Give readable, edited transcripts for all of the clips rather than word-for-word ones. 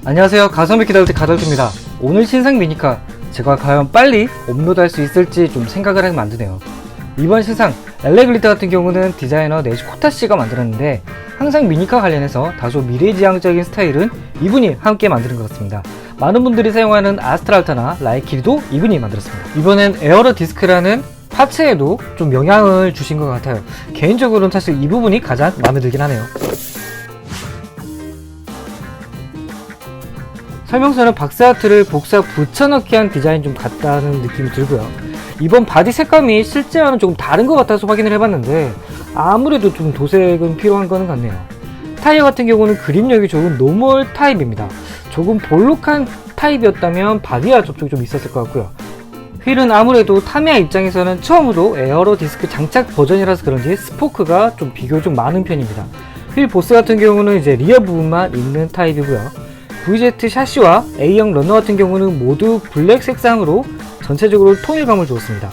안녕하세요. 가성비 기다릴 때 가달입니다. 오늘 신상 미니카 제가 과연 빨리 업로드할 수 있을지 좀 생각을 하게 만드네요. 이번 신상 엘레글리터 같은 경우는 디자이너 네시 코타씨가 만들었는데 항상 미니카 관련해서 다소 미래지향적인 스타일은 이분이 함께 만드는 것 같습니다. 많은 분들이 사용하는 아스트랄타나 라이키리도 이분이 만들었습니다. 이번엔 에어로 디스크라는 파츠에도 좀 영향을 주신 것 같아요. 개인적으로는 사실 이 부분이 가장 마음에 들긴 하네요. 설명서는 박스아트를 복사 붙여넣기 한 디자인 좀 같다는 느낌이 들고요. 이번 바디 색감이 실제와는 조금 다른 것 같아서 확인을 해봤는데 아무래도 좀 도색은 필요한 거는 같네요. 타이어 같은 경우는 그립력이 좋은 노멀 타입입니다. 조금 볼록한 타입이었다면 바디와 접촉이 좀 있었을 것 같고요. 휠은 아무래도 타미야 입장에서는 처음으로 에어로 디스크 장착 버전이라서 그런지 스포크가 좀 비교적 많은 편입니다. 휠 보스 같은 경우는 이제 리어 부분만 있는 타입이고요. VZ 샤시와 A형 러너 같은 경우는 모두 블랙 색상으로 전체적으로 통일감을 주었습니다.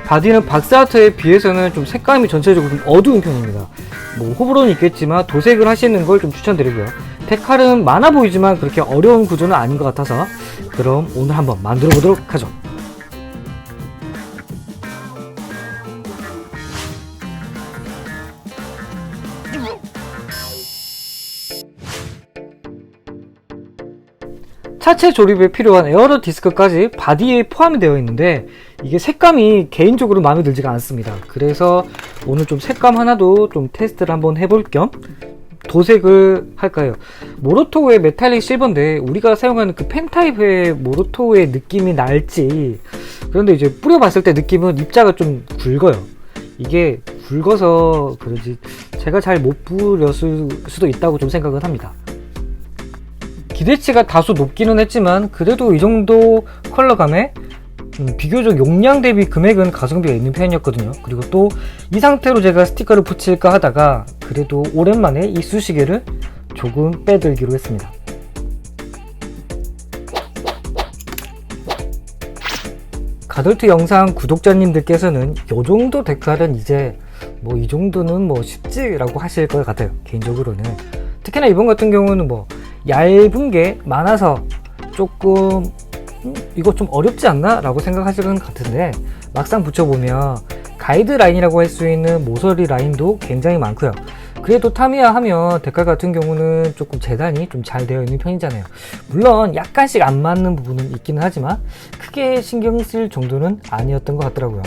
바디는 박스아트에 비해서는 좀 색감이 전체적으로 좀 어두운 편입니다. 호불호는 있겠지만 도색을 하시는 걸 좀 추천드리고요. 데칼은 많아 보이지만 그렇게 어려운 구조는 아닌 것 같아서 그럼 오늘 한번 만들어 보도록 하죠. 차체 조립에 필요한 에어로 디스크까지 바디에 포함이 되어 있는데 이게 색감이 개인적으로 마음에 들지가 않습니다. 그래서 오늘 좀 색감 하나도 좀 테스트를 한번 해볼 겸 도색을 할까요? 모로토의 메탈릭 실버인데 우리가 사용하는 그 펜타입의 모로토의 느낌이 날지, 그런데 이제 뿌려봤을 때 느낌은 입자가 좀 굵어요. 이게 굵어서 그런지 제가 잘 못 뿌렸을 수도 있다고 좀 생각은 합니다. 기대치가 다소 높기는 했지만 그래도 이 정도 컬러감에 비교적 용량 대비 금액은 가성비가 있는 편이었거든요. 그리고 또 이 상태로 제가 스티커를 붙일까 하다가 그래도 오랜만에 이쑤시개를 조금 빼들기로 했습니다. 가돌트 영상 구독자님들께서는 요정도 데칼은 이제 이 정도는 쉽지라고 하실 것 같아요. 개인적으로는 특히나 이번 같은 경우는 얇은 게 많아서 조금 이거 좀 어렵지 않나? 라고 생각하시는 것 같은데 막상 붙여보면 가이드라인이라고 할 수 있는 모서리 라인도 굉장히 많고요. 그래도 타미야 하면 데칼 같은 경우는 조금 재단이 좀 잘 되어 있는 편이잖아요. 물론 약간씩 안 맞는 부분은 있기는 하지만 크게 신경 쓸 정도는 아니었던 것 같더라고요.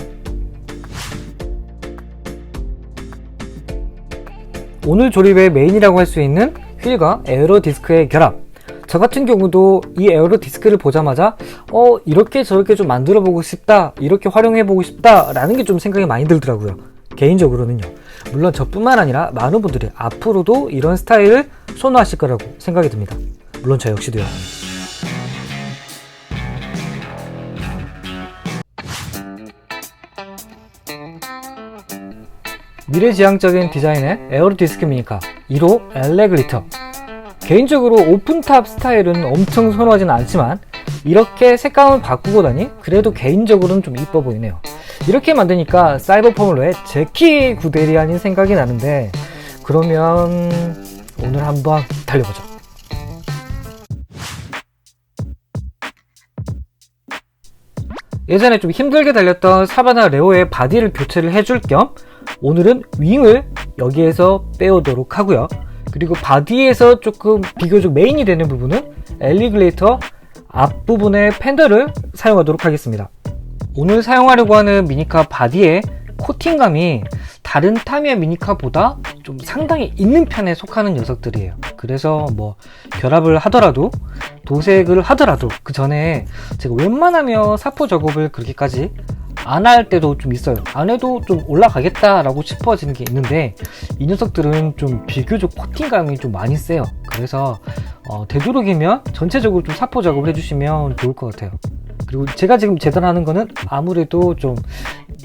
오늘 조립의 메인이라고 할 수 있는 휠과 에어로 디스크의 결합. 저 같은 경우도 이 에어로 디스크를 보자마자 이렇게 저렇게 좀 만들어 보고 싶다, 이렇게 활용해 보고 싶다 라는 게 좀 생각이 많이 들더라고요. 개인적으로는요. 물론 저뿐만 아니라 많은 분들이 앞으로도 이런 스타일을 선호하실 거라고 생각이 듭니다. 물론 저 역시도요. 미래지향적인 디자인의 에어로 디스크 미니카 1호 엘레글리터. 개인적으로 오픈탑 스타일은 엄청 선호하지는 않지만 이렇게 색감을 바꾸고 다니 그래도 개인적으로는 좀 이뻐 보이네요. 이렇게 만드니까 사이버 포뮬러의 제키 구데리안이 생각이 나는데 그러면 오늘 한번 달려보죠. 예전에 좀 힘들게 달렸던 사바나 레오의 바디를 교체를 해줄 겸 오늘은 윙을 여기에서 빼오도록 하고요. 그리고 바디에서 조금 비교적 메인이 되는 부분은 엘리글레이터 앞부분의 팬더를 사용하도록 하겠습니다. 오늘 사용하려고 하는 미니카 바디의 코팅감이 다른 타미야 미니카보다 좀 상당히 있는 편에 속하는 녀석들이에요. 그래서 결합을 하더라도 도색을 하더라도 그 전에 제가 웬만하면 사포 작업을 그렇게까지 안 할 때도 좀 있어요. 안 해도 좀 올라가겠다 라고 싶어지는 게 있는데 이 녀석들은 좀 비교적 코팅감이 좀 많이 세요. 그래서 되도록이면 전체적으로 좀 사포 작업을 해주시면 좋을 것 같아요. 그리고 제가 지금 재단하는 거는 아무래도 좀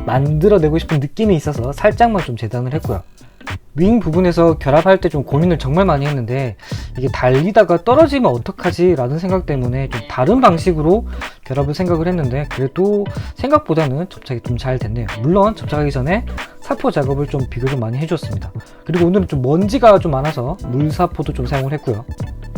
만들어내고 싶은 느낌이 있어서 살짝만 좀 재단을 했고요. 윙 부분에서 결합할 때 좀 고민을 정말 많이 했는데 이게 달리다가 떨어지면 어떡하지 라는 생각 때문에 좀 다른 방식으로 결합을 생각을 했는데 그래도 생각보다는 접착이 좀 잘 됐네요. 물론 접착하기 전에 사포 작업을 좀 비교적 많이 해줬습니다. 그리고 오늘은 좀 먼지가 좀 많아서 물사포도 좀 사용을 했고요.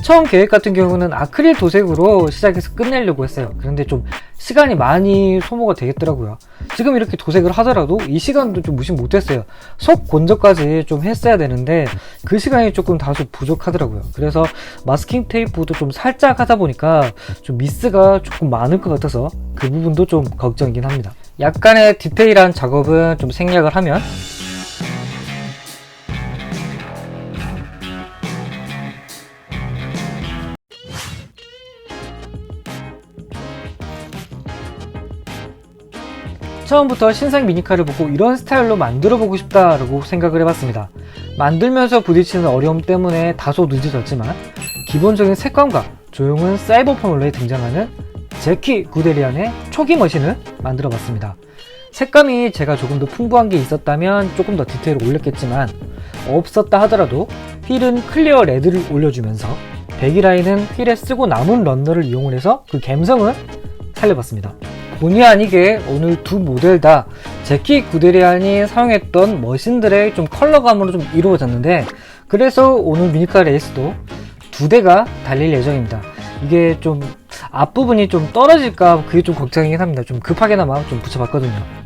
처음 계획 같은 경우는 아크릴 도색으로 시작해서 끝내려고 했어요. 그런데 좀 시간이 많이 소모가 되겠더라고요. 지금 이렇게 도색을 하더라도 이 시간도 좀 무시 못했어요. 속 건조까지 좀 했어야 되는데 그 시간이 조금 다소 부족하더라고요. 그래서 마스킹 테이프도 좀 살짝 하다 보니까 좀 미스가 조금 많을 것 같아서 그 부분도 좀 걱정이긴 합니다. 약간의 디테일한 작업은 좀 생략을 하면 처음부터 신상 미니카를 보고 이런 스타일로 만들어 보고 싶다 라고 생각을 해봤습니다. 만들면서 부딪히는 어려움 때문에 다소 늦어졌지만 기본적인 색감과 조용한 사이버 포뮬러에 등장하는 제키 구데리안의 초기 머신을 만들어 봤습니다. 색감이 제가 조금 더 풍부한 게 있었다면 조금 더 디테일을 올렸겠지만 없었다 하더라도 휠은 클리어 레드를 올려주면서 배기 라인은 휠에 쓰고 남은 런너를 이용해서 그 감성을 살려봤습니다. 본의 아니게 오늘 두 모델 다 제키 구데리안이 사용했던 머신들의 좀 컬러감으로 좀 이루어졌는데, 그래서 오늘 미니카 레이스도 두 대가 달릴 예정입니다. 이게 좀 앞부분이 좀 떨어질까 그게 좀 걱정이긴 합니다. 좀 급하게나마 좀 붙여봤거든요.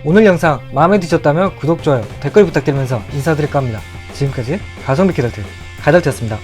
오늘 영상 마음에 드셨다면 구독, 좋아요, 댓글 부탁드리면서 인사드릴까 합니다. 지금까지 가성비 키덜트 가덜트였습니다.